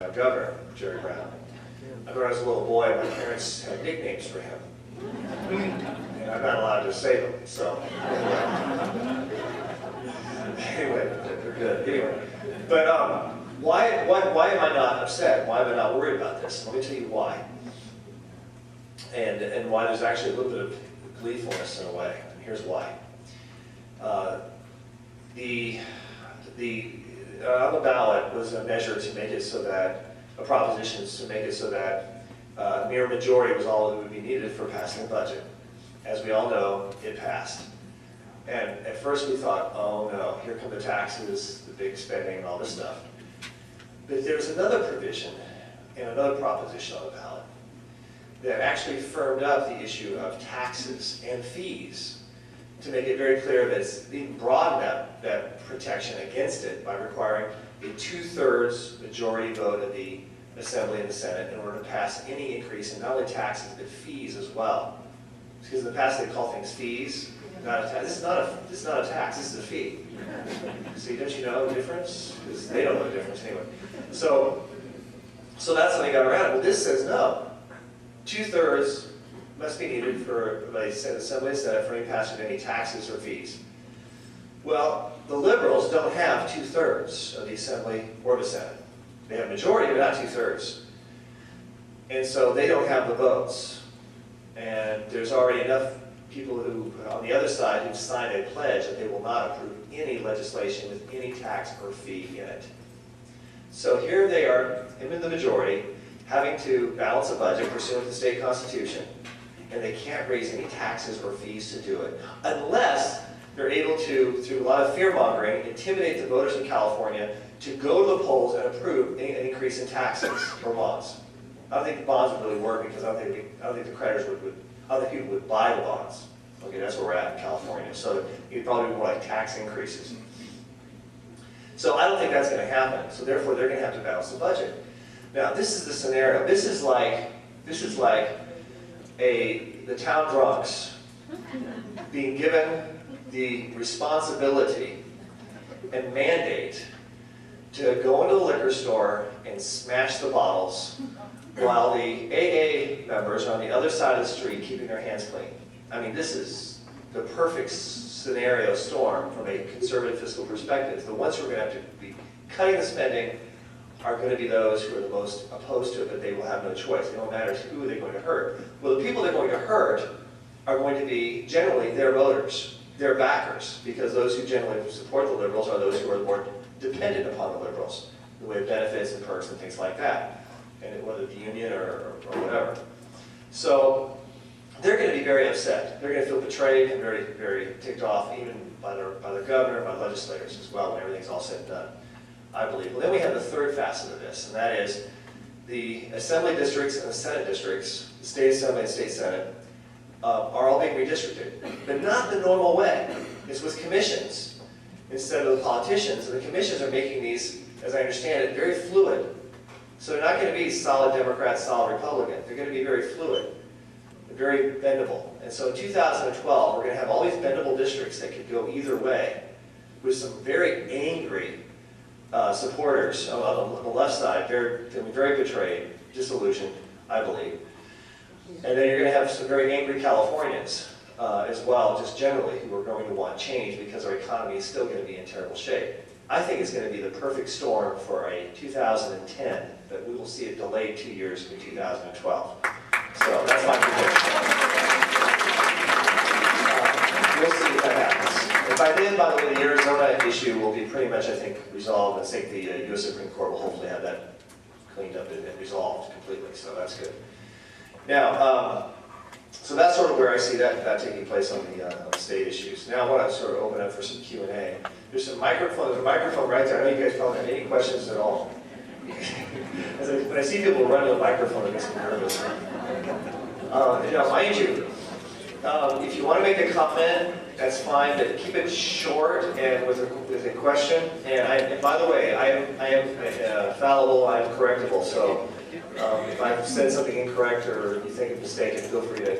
Governor, Jerry Brown. I remember as a little boy, my parents had nicknames for him. And I'm not allowed to say them, so. Anyway, they're good. Anyway, but why am I not upset? Why am I not worried about this? Let me tell you why. And why there's actually a little bit of gleefulness in a way. And here's why. On the ballot was a measure to make it so that, a proposition to make it so that a mere majority was all that would be needed for passing the budget. As we all know, it passed. And at first we thought, oh no, here come the taxes, the big spending and all this stuff. But there's another provision and another proposition on the ballot that actually firmed up the issue of taxes and fees to make it very clear that it's even broadened that protection against it by requiring a 2/3 majority vote of the Assembly and the Senate in order to pass any increase in not only taxes but fees as well. Because in the past they call things fees, not a tax. This is not a tax, this is a fee. See, don't you know the difference? Because they don't know the difference anyway. So that's how they got around it. But this says no. 2/3 must be needed for the Assembly and Senate for any passage of any taxes or fees. Well, the Liberals don't have 2/3 of the Assembly or the Senate. They have a majority, but not 2/3. And so they don't have the votes. And there's already enough people who, on the other side, who've signed a pledge that they will not approve any legislation with any tax or fee in it. So here they are, him in the majority, having to balance a budget pursuant to the state constitution, and they can't raise any taxes or fees to do it, unless they're able to, through a lot of fear-mongering, intimidate the voters in California to go to the polls and approve an increase in taxes or bonds. I don't think the bonds would really work because I don't think the creditors I don't think people would buy the bonds. Okay, that's where we're at in California. So it'd probably be more like tax increases. So I don't think that's going to happen. So therefore, they're going to have to balance the budget. Now, this is the scenario. This is like the town drunks being given the responsibility and mandate to go into the liquor store and smash the bottles while the AA members are on the other side of the street keeping their hands clean. I mean, this is the perfect scenario storm from a conservative fiscal perspective. The ones who are going to have to be cutting the spending are going to be those who are the most opposed to it, but they will have no choice. It don't matter who they're going to hurt. Well, the people they're going to hurt are going to be generally their voters, their backers, because those who generally support the Liberals are those who are more dependent upon the Liberals, in the way of benefits and perks and things like that, and whether the union or whatever. So they're going to be very upset. They're going to feel betrayed and very, very ticked off, even by their governor, by legislators as well, when everything's all said and done, I believe. Well, then we have the third facet of this, and that is the Assembly districts and the Senate districts, the State Assembly and State Senate, are all being redistricted, but not the normal way. It's with commissions instead of the politicians, and the commissions are making these, as I understand it, very fluid. So they're not going to be solid Democrat, solid Republican. They're going to be very fluid, very bendable. And so in 2012, we're going to have all these bendable districts that could go either way, with some very angry supporters on the left side, feeling very betrayed, disillusioned, I believe. And then you're going to have some very angry Californians as well, just generally, who are going to want change because our economy is still going to be in terrible shape. I think it's going to be the perfect storm for a 2010, but we will see it delayed 2 years to 2012. So that's my prediction. We'll see if that happens. And by then, by the way, the Arizona issue will be pretty much, I think, resolved. I think the U.S. Supreme Court will hopefully have that cleaned up and resolved completely, so that's good. Now, so that's sort of where I see that taking place on the state issues. Now I want to sort of open up for some Q&A. There's a microphone right there. I know you guys probably have any questions at all. When I see people running a microphone, it makes me nervous. Mind you, if you want to make a comment, that's fine, but keep it short and with a question. And by the way, I am fallible, I am correctable, so if I've said something incorrect or you think it's mistaken, feel free to